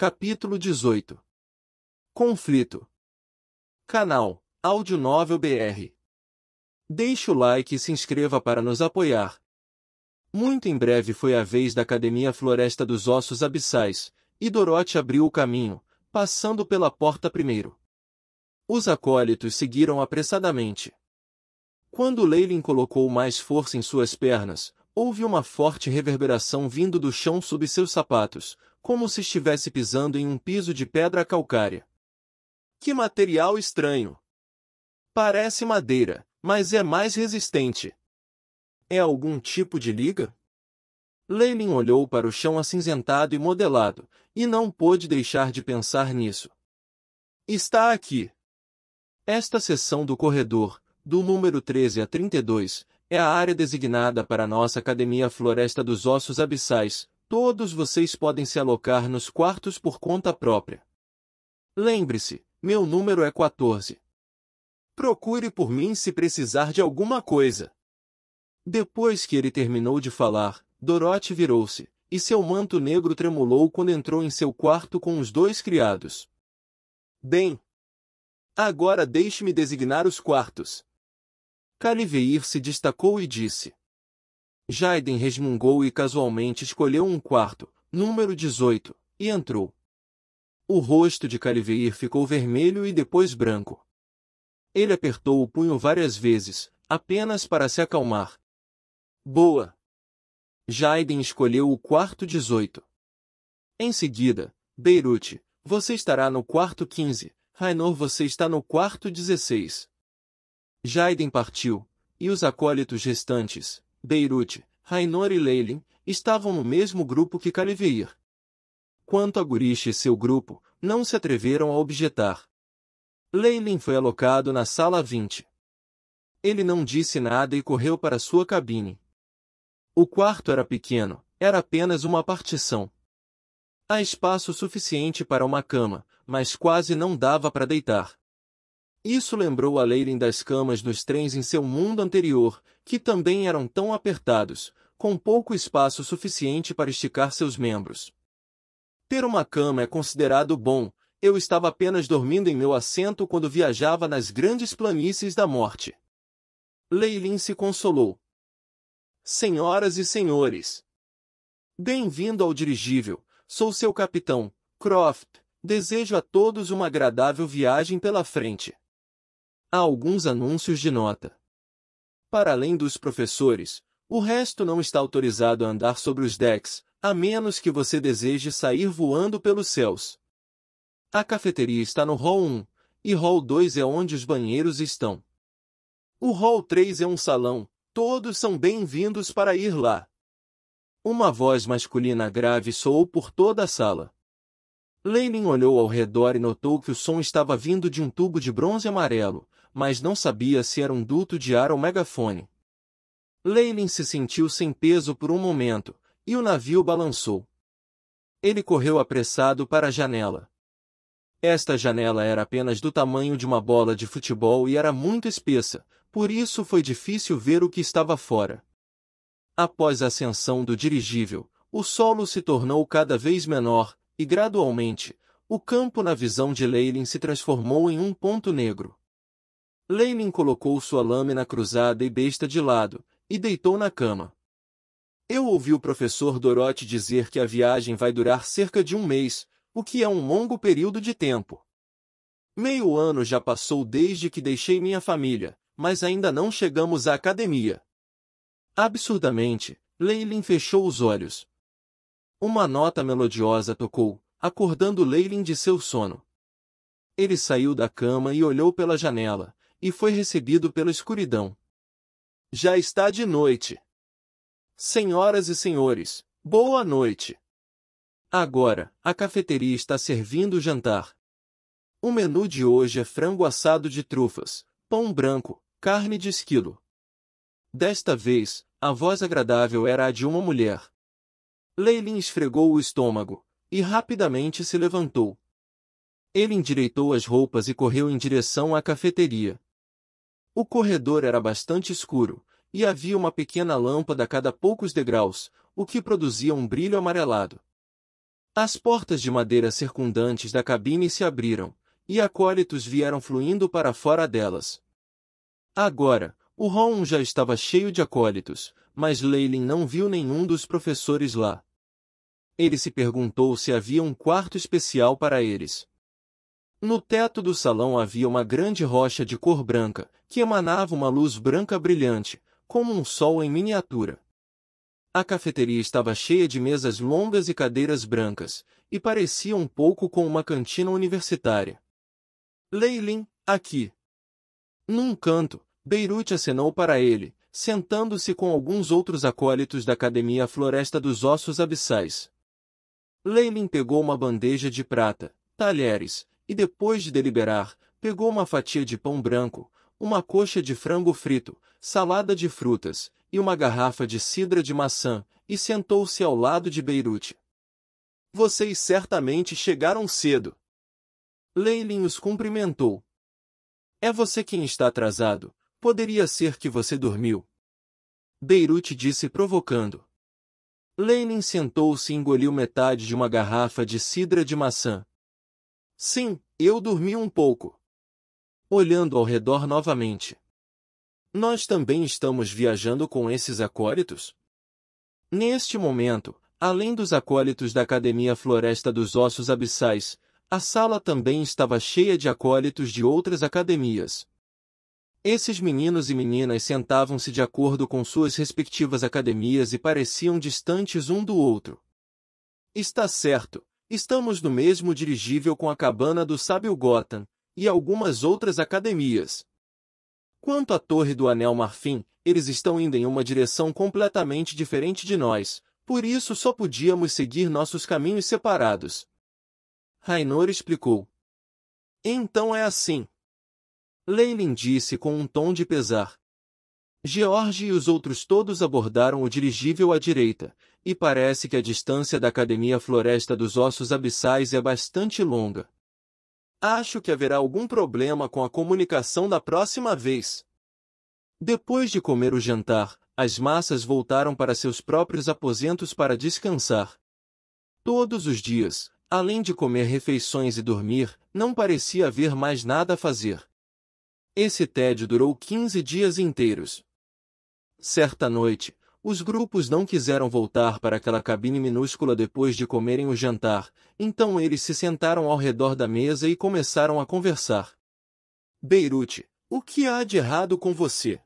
Capítulo 18. Conflito. Canal Áudio Novel BR. Deixe o like e se inscreva para nos apoiar. Muito em breve foi a vez da Academia Floresta dos Ossos Abissais, e Dorothy abriu o caminho, passando pela porta primeiro. Os acólitos seguiram apressadamente. Quando Leylin colocou mais força em suas pernas, houve uma forte reverberação vindo do chão sob seus sapatos, como se estivesse pisando em um piso de pedra calcária. Que material estranho! Parece madeira, mas é mais resistente. É algum tipo de liga? Leylin olhou para o chão acinzentado e modelado, e não pôde deixar de pensar nisso. Está aqui. Esta seção do corredor, do número 13 a 32, é a área designada para a nossa Academia Floresta dos Ossos Abissais. Todos vocês podem se alocar nos quartos por conta própria. Lembre-se, meu número é 14. Procure por mim se precisar de alguma coisa. Depois que ele terminou de falar, Dorothy virou-se, e seu manto negro tremulou quando entrou em seu quarto com os dois criados. Bem, agora deixe-me designar os quartos. Caliveir se destacou e disse. Jaiden resmungou e casualmente escolheu um quarto, número 18, e entrou. O rosto de Caliveir ficou vermelho e depois branco. Ele apertou o punho várias vezes, apenas para se acalmar. Boa! Jaiden escolheu o quarto 18. Em seguida, Beirute, você estará no quarto 15, Rainor, você está no quarto 16. Jaiden partiu, e os acólitos restantes, Beirute, Rainor e Leylin, estavam no mesmo grupo que Caliveir. Quanto a Gurish e seu grupo, não se atreveram a objetar. Leylin foi alocado na sala 20. Ele não disse nada e correu para sua cabine. O quarto era pequeno, era apenas uma partição. Há espaço suficiente para uma cama, mas quase não dava para deitar. Isso lembrou a Leylin das camas nos trens em seu mundo anterior, que também eram tão apertados, com pouco espaço suficiente para esticar seus membros. Ter uma cama é considerado bom, eu estava apenas dormindo em meu assento quando viajava nas grandes planícies da morte. Leylin se consolou. Senhoras e senhores, bem-vindo ao dirigível, sou seu capitão, Croft, desejo a todos uma agradável viagem pela frente. Há alguns anúncios de nota. Para além dos professores, o resto não está autorizado a andar sobre os decks, a menos que você deseje sair voando pelos céus. A cafeteria está no Hall 1, e Hall 2 é onde os banheiros estão. O Hall 3 é um salão, todos são bem-vindos para ir lá. Uma voz masculina grave soou por toda a sala. Leylin olhou ao redor e notou que o som estava vindo de um tubo de bronze amarelo, mas não sabia se era um duto de ar ou megafone. Leylin se sentiu sem peso por um momento, e o navio balançou. Ele correu apressado para a janela. Esta janela era apenas do tamanho de uma bola de futebol e era muito espessa, por isso foi difícil ver o que estava fora. Após a ascensão do dirigível, o solo se tornou cada vez menor, e gradualmente, o campo na visão de Leylin se transformou em um ponto negro. Leylin colocou sua lâmina cruzada e besta de lado, e deitou na cama. Eu ouvi o professor Dorothy dizer que a viagem vai durar cerca de um mês, o que é um longo período de tempo. Meio ano já passou desde que deixei minha família, mas ainda não chegamos à academia. Absurdamente, Leylin fechou os olhos. Uma nota melodiosa tocou, acordando Leylin de seu sono. Ele saiu da cama e olhou pela janela, e foi recebido pela escuridão. Já está de noite. Senhoras e senhores, boa noite. Agora, a cafeteria está servindo o jantar. O menu de hoje é frango assado de trufas, pão branco, carne de esquilo. Desta vez, a voz agradável era a de uma mulher. Leylin esfregou o estômago, e rapidamente se levantou. Ele endireitou as roupas e correu em direção à cafeteria. O corredor era bastante escuro, e havia uma pequena lâmpada a cada poucos degraus, o que produzia um brilho amarelado. As portas de madeira circundantes da cabine se abriram, e acólitos vieram fluindo para fora delas. Agora, o hall já estava cheio de acólitos, mas Leylin não viu nenhum dos professores lá. Ele se perguntou se havia um quarto especial para eles. No teto do salão havia uma grande rocha de cor branca, que emanava uma luz branca brilhante, como um sol em miniatura. A cafeteria estava cheia de mesas longas e cadeiras brancas, e parecia um pouco com uma cantina universitária. Leylin, aqui. Num canto, Beirute acenou para ele, sentando-se com alguns outros acólitos da Academia Floresta dos Ossos Abissais. Leylin pegou uma bandeja de prata, talheres, e depois de deliberar, pegou uma fatia de pão branco, uma coxa de frango frito, salada de frutas, e uma garrafa de cidra de maçã, e sentou-se ao lado de Beirute. Vocês certamente chegaram cedo. Leylin os cumprimentou. É você quem está atrasado, poderia ser que você dormiu. Beirute disse provocando. Leylin sentou-se e engoliu metade de uma garrafa de cidra de maçã. Sim, eu dormi um pouco. Olhando ao redor novamente. Nós também estamos viajando com esses acólitos? Neste momento, além dos acólitos da Academia Floresta dos Ossos Abissais, a sala também estava cheia de acólitos de outras academias. Esses meninos e meninas sentavam-se de acordo com suas respectivas academias e pareciam distantes um do outro. Está certo, estamos no mesmo dirigível com a cabana do sábio Gotham, e algumas outras academias. Quanto à Torre do Anel Marfim, eles estão indo em uma direção completamente diferente de nós, por isso só podíamos seguir nossos caminhos separados. Raynor explicou. Então é assim. Leylin disse com um tom de pesar. George e os outros todos abordaram o dirigível à direita, e parece que a distância da Academia Floresta dos Ossos Abissais é bastante longa. Acho que haverá algum problema com a comunicação da próxima vez. Depois de comer o jantar, as massas voltaram para seus próprios aposentos para descansar. Todos os dias, além de comer refeições e dormir, não parecia haver mais nada a fazer. Esse tédio durou 15 dias inteiros. Certa noite, os grupos não quiseram voltar para aquela cabine minúscula depois de comerem o jantar, então eles se sentaram ao redor da mesa e começaram a conversar. Beirute, o que há de errado com você?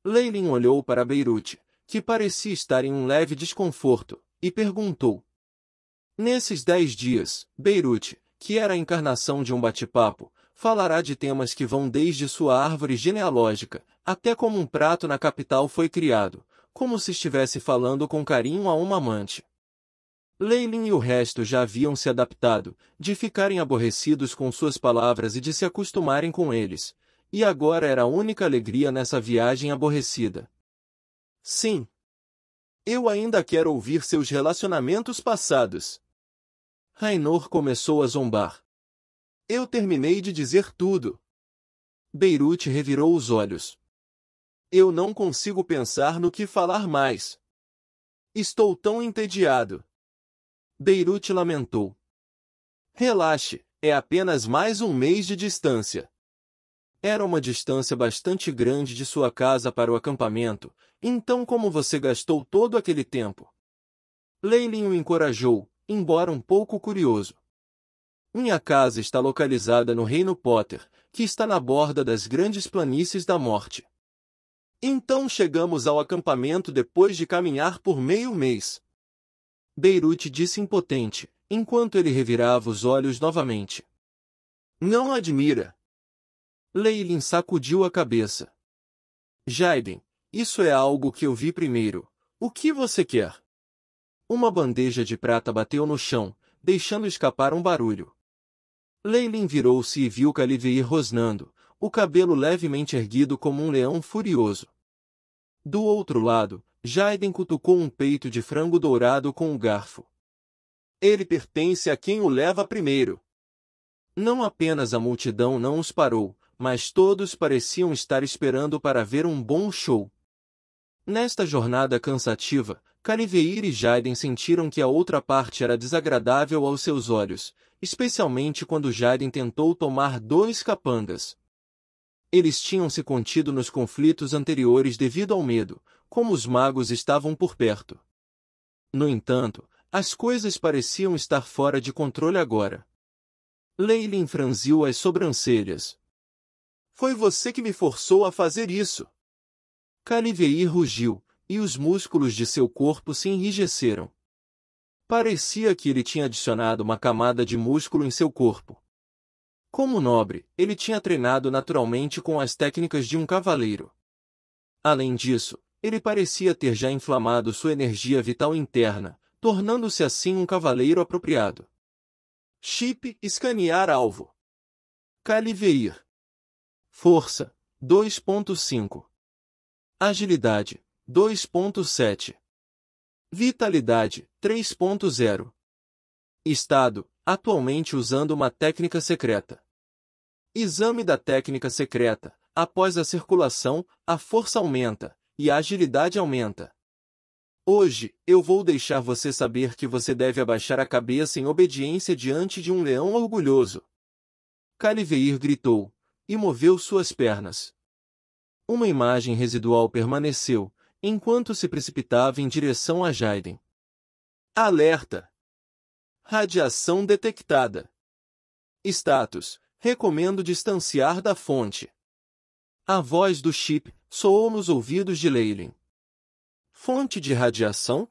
Leylin olhou para Beirute, que parecia estar em um leve desconforto, e perguntou. Nesses 10 dias, Beirute, que era a encarnação de um bate-papo, falará de temas que vão desde sua árvore genealógica, até como um prato na capital foi criado, como se estivesse falando com carinho a uma amante. Leylin e o resto já haviam se adaptado, de ficarem aborrecidos com suas palavras e de se acostumarem com eles, e agora era a única alegria nessa viagem aborrecida. Sim. Eu ainda quero ouvir seus relacionamentos passados. Raynor começou a zombar. Eu terminei de dizer tudo. Beirute revirou os olhos. Eu não consigo pensar no que falar mais. Estou tão entediado. Beirute lamentou. Relaxe, é apenas mais um mês de distância. Era uma distância bastante grande de sua casa para o acampamento, então como você gastou todo aquele tempo? Leylin o encorajou, embora um pouco curioso. Minha casa está localizada no Reino Potter, que está na borda das grandes planícies da morte. Então chegamos ao acampamento depois de caminhar por meio mês. Beirute disse impotente, enquanto ele revirava os olhos novamente. Não admira. Leylin sacudiu a cabeça. Jaiden, isso é algo que eu vi primeiro. O que você quer? Uma bandeja de prata bateu no chão, deixando escapar um barulho. Leylin virou-se e viu Caliveir rosnando, o cabelo levemente erguido como um leão furioso. Do outro lado, Jaiden cutucou um peito de frango dourado com um garfo. Ele pertence a quem o leva primeiro. Não apenas a multidão não os parou, mas todos pareciam estar esperando para ver um bom show. Nesta jornada cansativa, Caliveir e Jaiden sentiram que a outra parte era desagradável aos seus olhos, especialmente quando Jaiden tentou tomar 2 capangas. Eles tinham se contido nos conflitos anteriores devido ao medo, como os magos estavam por perto. No entanto, as coisas pareciam estar fora de controle agora. Leylin franziu as sobrancelhas. Foi você que me forçou a fazer isso. Caliveir rugiu, e os músculos de seu corpo se enrijeceram. Parecia que ele tinha adicionado uma camada de músculo em seu corpo. Como nobre, ele tinha treinado naturalmente com as técnicas de um cavaleiro. Além disso, ele parecia ter já inflamado sua energia vital interna, tornando-se assim um cavaleiro apropriado. Chip, escanear alvo. Caliveir. Força, 2.5. Agilidade, 2.7. Vitalidade, 3.0. Estado, atualmente usando uma técnica secreta. Exame da técnica secreta. Após a circulação, a força aumenta, e a agilidade aumenta. Hoje, eu vou deixar você saber que você deve abaixar a cabeça em obediência diante de um leão orgulhoso. Caliveir gritou, e moveu suas pernas. Uma imagem residual permaneceu, enquanto se precipitava em direção a Jaiden. Alerta! Radiação detectada. Status: recomendo distanciar da fonte. A voz do chip soou nos ouvidos de Leylin. Fonte de radiação?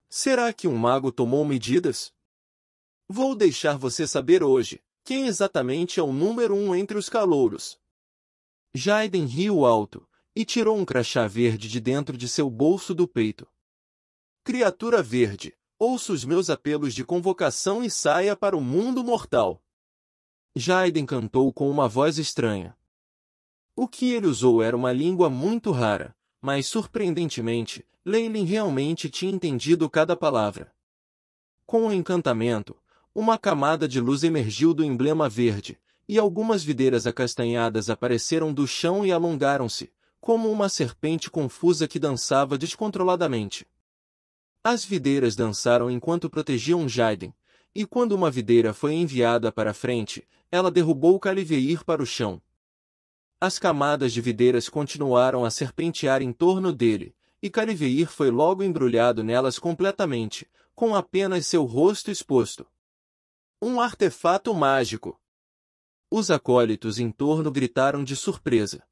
Será que um mago tomou medidas? Vou deixar você saber hoje quem exatamente é o número 1 entre os calouros. Jaiden riu alto e tirou um crachá verde de dentro de seu bolso do peito. Criatura verde, ouça os meus apelos de convocação e saia para o mundo mortal. Jaiden cantou com uma voz estranha. O que ele usou era uma língua muito rara, mas surpreendentemente, Leylin realmente tinha entendido cada palavra. Com o encantamento, uma camada de luz emergiu do emblema verde, e algumas videiras acastanhadas apareceram do chão e alongaram-se, como uma serpente confusa que dançava descontroladamente. As videiras dançaram enquanto protegiam Jaiden, e quando uma videira foi enviada para frente, ela derrubou Caliveir para o chão. As camadas de videiras continuaram a serpentear em torno dele, e Caliveir foi logo embrulhado nelas completamente, com apenas seu rosto exposto. Um artefato mágico! Os acólitos em torno gritaram de surpresa.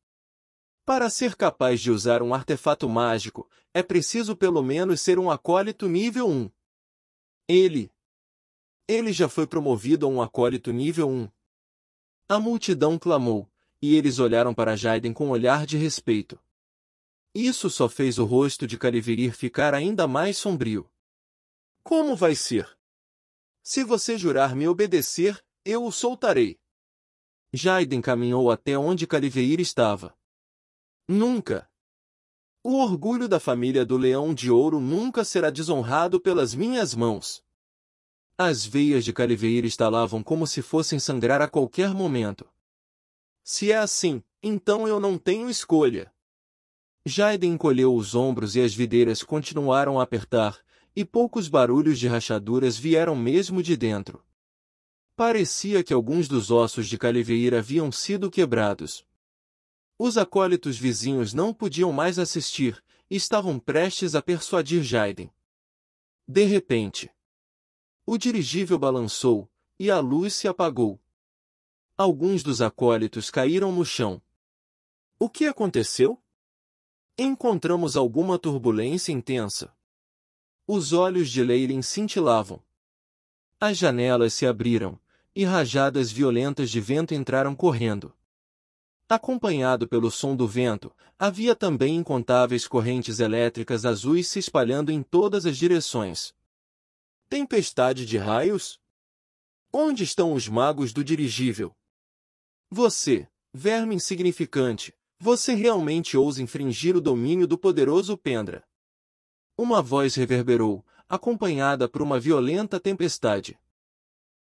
Para ser capaz de usar um artefato mágico, é preciso pelo menos ser um acólito nível 1. Ele já foi promovido a um acólito nível 1. A multidão clamou, e eles olharam para Jaiden com um olhar de respeito. Isso só fez o rosto de Caliveir ficar ainda mais sombrio. Como vai ser? Se você jurar me obedecer, eu o soltarei. Jaiden caminhou até onde Caliveir estava. Nunca! O orgulho da família do Leão de Ouro nunca será desonrado pelas minhas mãos. As veias de Caliveir estalavam como se fossem sangrar a qualquer momento. Se é assim, então eu não tenho escolha. Jaiden encolheu os ombros e as videiras continuaram a apertar, e poucos barulhos de rachaduras vieram mesmo de dentro. Parecia que alguns dos ossos de Caliveir haviam sido quebrados. Os acólitos vizinhos não podiam mais assistir, e estavam prestes a persuadir Jaiden. De repente, o dirigível balançou, e a luz se apagou. Alguns dos acólitos caíram no chão. O que aconteceu? Encontramos alguma turbulência intensa. Os olhos de Leylin cintilavam. As janelas se abriram, e rajadas violentas de vento entraram correndo. Acompanhado pelo som do vento, havia também incontáveis correntes elétricas azuis se espalhando em todas as direções. Tempestade de raios? Onde estão os magos do dirigível? Você, verme insignificante, você realmente ousa infringir o domínio do poderoso Pendra. Uma voz reverberou, acompanhada por uma violenta tempestade.